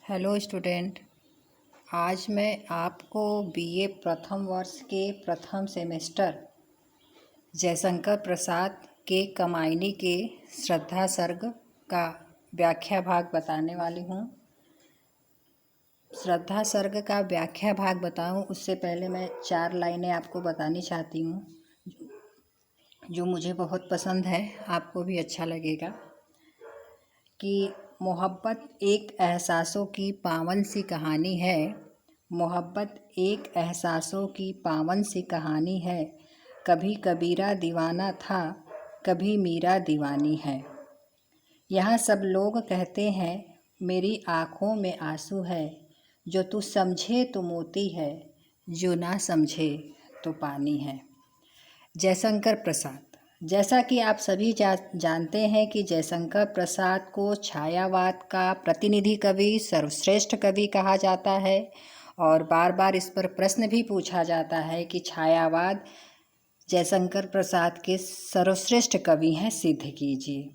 Hello student. आज मैं आपको बीए प्रथम वर्ष के प्रथम सेमेस्टर जयशंकर प्रसाद के कमायनी के श्रद्धा सर्ग का व्याख्या भाग बताने वाली हूँ। श्रद्धा सर्ग का व्याख्या भाग बताऊँ उससे पहले मैं 4 लाइनें आपको बतानी चाहती हूँ जो मुझे बहुत पसंद है, आपको भी अच्छा लगेगा। कि मोहब्बत एक एहसासों की पावन सी कहानी है। मोहब्बत एक एहसासों की पावन सी कहानी है। कभी कबीरा दीवाना था, कभी मीरा दीवानी है। यहाँ सब लोग कहते हैं मेरी आँखों में आंसू है। जो तू समझे तो मोती है, जो ना समझे तो पानी है। जयशंकर प्रसाद। जैसा कि आप सभी जानते हैं कि जयशंकर प्रसाद को छायावाद का प्रतिनिधि कवि, सर्वश्रेष्ठ कवि कहा जाता है और बार बार इस पर प्रश्न भी पूछा जाता है कि छायावाद जयशंकर प्रसाद के सर्वश्रेष्ठ कवि हैं, सिद्ध कीजिए।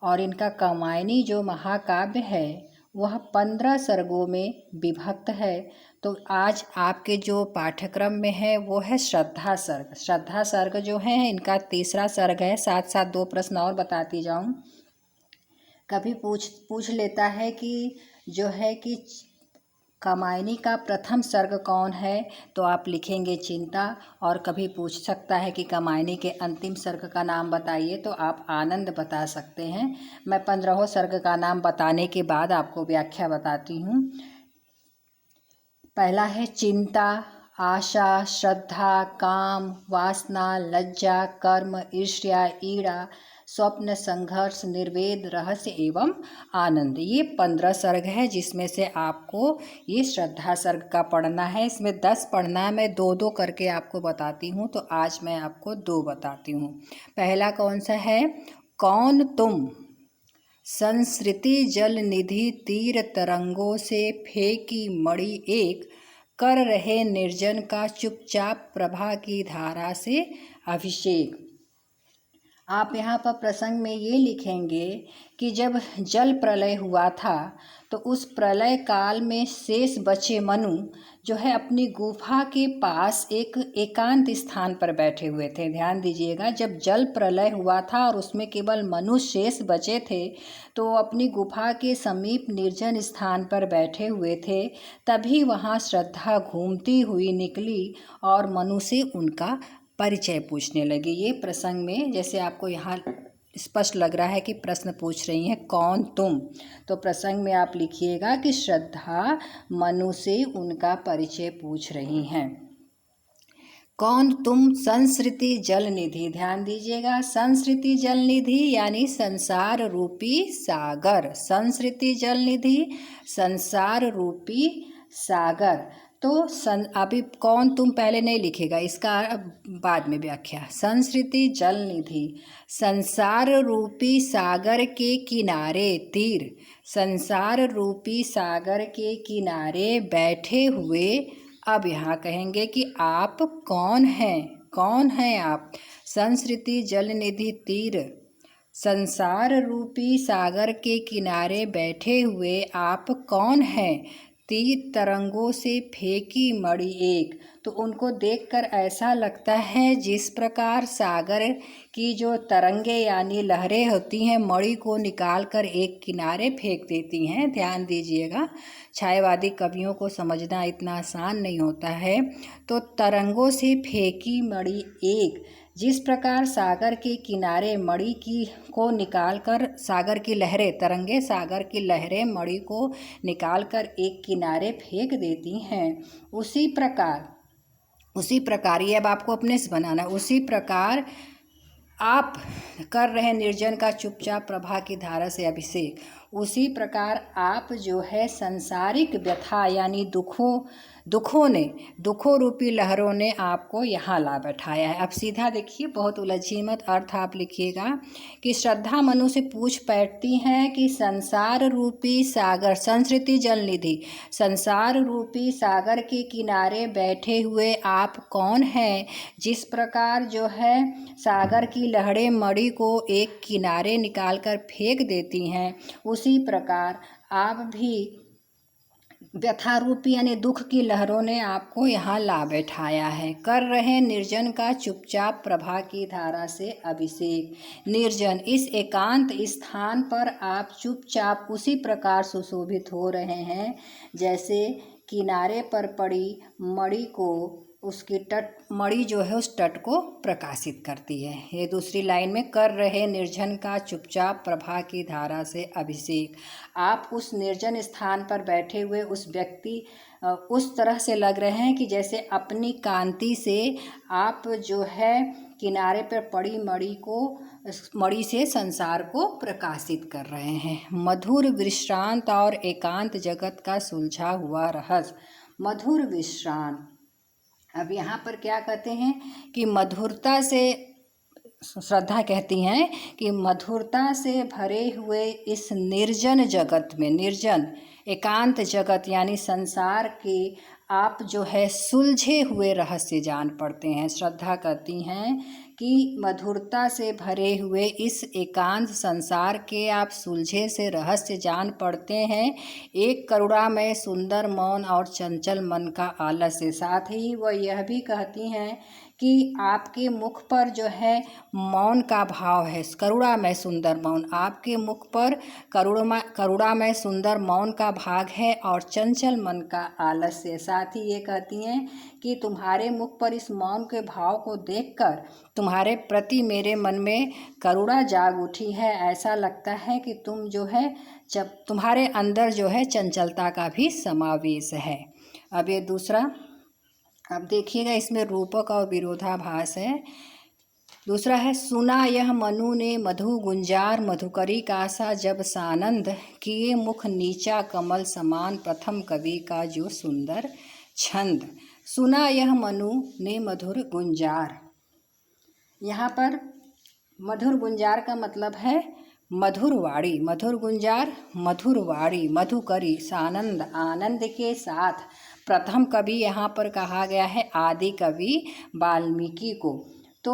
और इनका कमायनी जो महाकाव्य है वह 15 सर्गों में विभक्त है। तो आज आपके जो पाठ्यक्रम में है वो है श्रद्धा सर्ग। श्रद्धा सर्ग जो है इनका तीसरा सर्ग है। साथ साथ 2 प्रश्न और बताती जाऊं। कभी पूछ लेता है कि जो है कि कमायनी का प्रथम सर्ग कौन है, तो आप लिखेंगे चिंता। और कभी पूछ सकता है कि कमायनी के अंतिम सर्ग का नाम बताइए, तो आप आनंद बता सकते हैं। मैं 15वें सर्ग का नाम बताने के बाद आपको व्याख्या बताती हूँ। पहला है चिंता, आशा, श्रद्धा, काम, वासना, लज्जा, कर्म, ईर्ष्या, ईड़ा, स्वप्न, संघर्ष, निर्वेद, रहस्य एवं आनंद। ये 15 सर्ग है जिसमें से आपको ये श्रद्धा सर्ग का पढ़ना है। इसमें 10 पढ़ना है। मैं 2-2 करके आपको बताती हूँ, तो आज मैं आपको 2 बताती हूँ। पहला कौन सा है? कौन तुम संस्कृति जल निधि तीर तरंगों से फेंकी मणि एक, कर रहे निर्जन का चुपचाप प्रभा की धारा से अभिषेक। आप यहाँ पर प्रसंग में ये लिखेंगे कि जब जल प्रलय हुआ था तो उस प्रलय काल में शेष बचे मनु जो है अपनी गुफा के पास एक एकांत स्थान पर बैठे हुए थे। ध्यान दीजिएगा, जब जल प्रलय हुआ था और उसमें केवल मनु शेष बचे थे तो अपनी गुफा के समीप निर्जन स्थान पर बैठे हुए थे। तभी वहाँ श्रद्धा घूमती हुई निकली और मनु से उनका परिचय पूछने लगी। ये प्रसंग में जैसे आपको यहाँ स्पष्ट लग रहा है कि प्रश्न पूछ रही हैं कौन तुम, तो प्रसंग में आप लिखिएगा कि श्रद्धा मनु से उनका परिचय पूछ रही हैं। कौन तुम संस्कृति जल निधि। ध्यान दीजिएगा, संस्कृति जल निधि यानी संसार रूपी सागर। संस्कृति जल निधि, संसार रूपी सागर। तो अभी कौन तुम पहले नहीं लिखेगा, इसका बाद में व्याख्या। संस्कृति जल निधि, संसार रूपी सागर के किनारे तीर। संसार रूपी सागर के किनारे बैठे हुए। अब यहाँ कहेंगे कि आप कौन हैं, कौन हैं आप। संस्कृति जल निधि तीर, संसार रूपी सागर के किनारे बैठे हुए आप कौन हैं। तीर तरंगों से फेंकी मणि एक। तो उनको देखकर ऐसा लगता है जिस प्रकार सागर की जो तरंगे यानी लहरें होती हैं मणि को निकाल कर एक किनारे फेंक देती हैं। ध्यान दीजिएगा, छायावादी कवियों को समझना इतना आसान नहीं होता है। तो तरंगों से फेंकी मणि एक, जिस प्रकार सागर के किनारे मणि को निकालकर सागर की लहरें, तरंगे सागर की लहरें मणि को निकालकर एक किनारे फेंक देती हैं, उसी प्रकार ये अब आपको अपने से बनाना है। उसी प्रकार आप कर रहे निर्जन का चुपचाप प्रभा की धारा से अभिषेक। उसी प्रकार आप जो है संसारिक व्यथा यानी दुखों रूपी लहरों ने आपको यहाँ ला बैठाया है। अब सीधा देखिए, बहुत उलझी मत, अर्थ आप लिखिएगा कि श्रद्धा मनु से पूछ बैठती हैं कि संसार रूपी सागर, संस्कृति जल निधि, संसार रूपी सागर के किनारे बैठे हुए आप कौन हैं। जिस प्रकार जो है सागर की लहरें मणि को एक किनारे निकालकर फेंक देती हैं, उसी प्रकार आप भी व्यथा रूपी यानी दुख की लहरों ने आपको यहाँ ला बैठाया है। कर रहे निर्जन का चुपचाप प्रभा की धारा से अभिषेक। निर्जन इस एकांत स्थान पर आप चुपचाप उसी प्रकार सुशोभित हो रहे हैं जैसे किनारे पर पड़ी मणि को उसकी मणि जो है उस तट को प्रकाशित करती है। ये दूसरी लाइन में, कर रहे निर्जन का चुपचाप प्रभा की धारा से अभिषेक। आप उस निर्जन स्थान पर बैठे हुए उस व्यक्ति उस तरह से लग रहे हैं कि जैसे अपनी कांति से आप जो है किनारे पर पड़ी मणि से संसार को प्रकाशित कर रहे हैं। मधुर विश्रांत और एकांत जगत का सुलझा हुआ रहस्य। मधुर विश्रांत, अब यहाँ पर क्या कहते हैं कि मधुरता से, श्रद्धा कहती हैं कि मधुरता से भरे हुए इस निर्जन जगत में, निर्जन एकांत जगत यानी संसार के आप जो है सुलझे हुए रहस्य जान पड़ते हैं। श्रद्धा कहती हैं कि मधुरता से भरे हुए इस एकांत संसार के आप सुलझे से रहस्य जान पड़ते हैं। एक करुणामय सुंदर मौन और चंचल मन का आलस्य। साथ ही वह यह भी कहती हैं कि आपके मुख पर जो है मौन का भाव है, करुणामय सुंदर मौन, आपके मुख पर करुणामय सुंदर मौन का भाग है और चंचल मन का आलस्य। साथ ही ये कहती हैं कि तुम्हारे मुख पर इस मौन के भाव को देखकर तुम्हारे प्रति मेरे मन में करुणा जाग उठी है। ऐसा लगता है कि तुम जो है जब तुम्हारे अंदर जो है चंचलता का भी समावेश है। अब ये दूसरा, अब देखिएगा इसमें रूपक और विरोधाभास है। दूसरा है, सुना यह मनु ने मधु गुंजार मधुकरी का सा जब सानंद किए मुख नीचा कमल समान प्रथम कवि का जो सुंदर छंद। सुना यह मनु ने मधुर गुंजार, यहाँ पर मधुर गुंजार का मतलब है मधुर वाणी। मधुर गुंजार मधुर वाणी, मधुकरी सानंद आनंद के साथ। प्रथम कवि यहाँ पर कहा गया है आदि कवि वाल्मीकि को। तो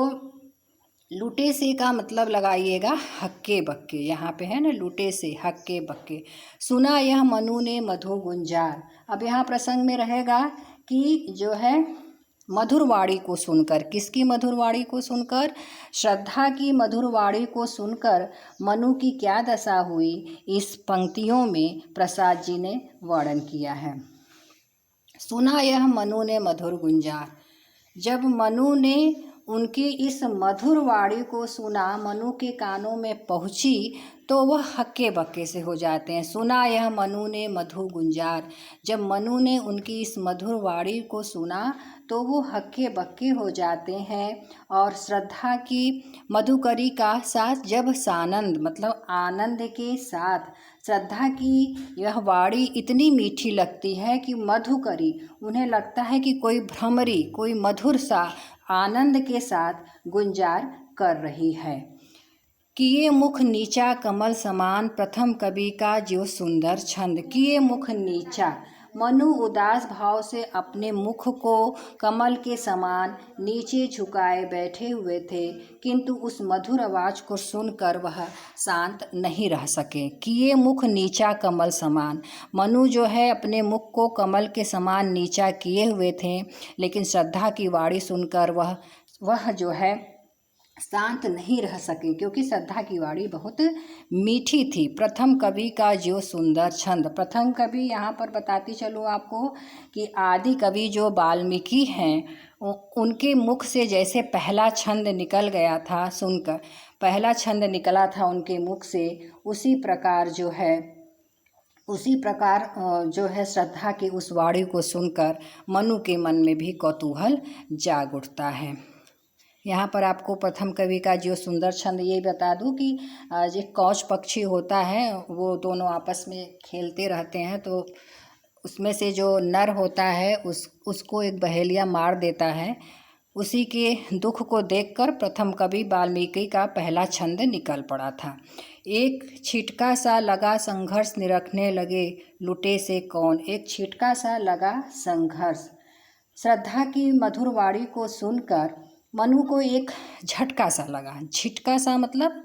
लुटे से का मतलब लगाइएगा हक्के बक्के, यहाँ पे है ना लुटे से हक्के बक्के। सुना यह मनु ने मधु गुंजार, अब यहाँ प्रसंग में रहेगा कि जो है मधुर वाणी को सुनकर, किसकी मधुर वाणी को सुनकर? श्रद्धा की मधुर वाणी को सुनकर मनु की क्या दशा हुई, इस पंक्तियों में प्रसाद जी ने वर्णन किया है। सुना यह मनु ने मधुर गुंजार, जब मनु ने उनकी इस मधुर वाणी को सुना, मनु के कानों में पहुँची तो वह हक्के बक्के से हो जाते हैं। सुना यह मनु ने मधु गुंजार, जब मनु ने उनकी इस मधुर वाणी को सुना तो वो हक्के बक्के हो जाते हैं। और श्रद्धा की मधुकरी का साथ जब सानंद मतलब आनंद के साथ, श्रद्धा की यह वाणी इतनी मीठी लगती है कि मधुकरी, उन्हें लगता है कि कोई भ्रमरी, कोई मधुर सा आनंद के साथ गुंजार कर रही है। किए मुख नीचा कमल समान प्रथम कवि का जो सुंदर छंद। किए मुख नीचा, मनु उदास भाव से अपने मुख को कमल के समान नीचे झुकाए बैठे हुए थे, किंतु उस मधुर आवाज़ को सुनकर वह शांत नहीं रह सके। किए मुख नीचा कमल समान, मनु जो है अपने मुख को कमल के समान नीचा किए हुए थे, लेकिन श्रद्धा की वाणी सुनकर वह जो है शांत नहीं रह सके, क्योंकि श्रद्धा की वाणी बहुत मीठी थी। प्रथम कवि का जो सुंदर छंद, प्रथम कवि यहाँ पर बताती चलूँ आपको कि आदि कवि जो वाल्मीकि हैं, उनके मुख से जैसे पहला छंद निकल गया था, सुनकर पहला छंद निकला था उनके मुख से, उसी प्रकार जो है श्रद्धा की उस वाणी को सुनकर मनु के मन में भी कौतूहल जाग उठता है। यहाँ पर आपको प्रथम कवि का जो सुंदर छंद ये बता दूँ कि जो कौच पक्षी होता है वो दोनों आपस में खेलते रहते हैं, तो उसमें से जो नर होता है उसको एक बहेलिया मार देता है। उसी के दुख को देखकर प्रथम कवि वाल्मीकि का पहला छंद निकल पड़ा था। एक छिटका सा लगा संघर्ष निरखने लगे लुटे से कौन। एक छिटका सा लगा संघर्ष, श्रद्धा की मधुर वाणी को सुनकर मनु को एक झटका सा लगा। झिटका सा मतलब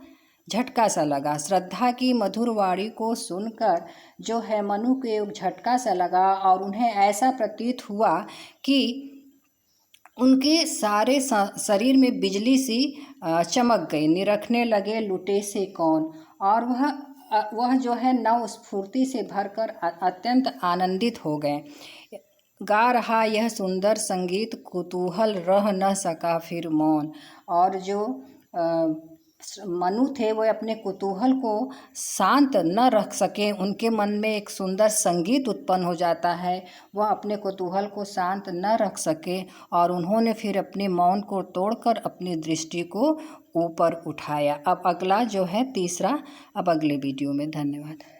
झटका सा लगा। श्रद्धा की मधुर वाणी को सुनकर जो है मनु को एक झटका सा लगा और उन्हें ऐसा प्रतीत हुआ कि उनके सारे शरीर में बिजली सी चमक गई। निरखने लगे लुटे से कौन, और वह जो है नव स्फूर्ति से भरकर अत्यंत आनंदित हो गए। गा रहा यह सुंदर संगीत, कुतूहल रह न सका फिर मौन। और जो मनु थे वो अपने कुतूहल को शांत न रख सके। उनके मन में एक सुंदर संगीत उत्पन्न हो जाता है, वह अपने कुतूहल को शांत न रख सके और उन्होंने फिर अपने मौन को तोड़कर अपनी दृष्टि को ऊपर उठाया। अब अगला जो है तीसरा, अब अगले वीडियो में। धन्यवाद।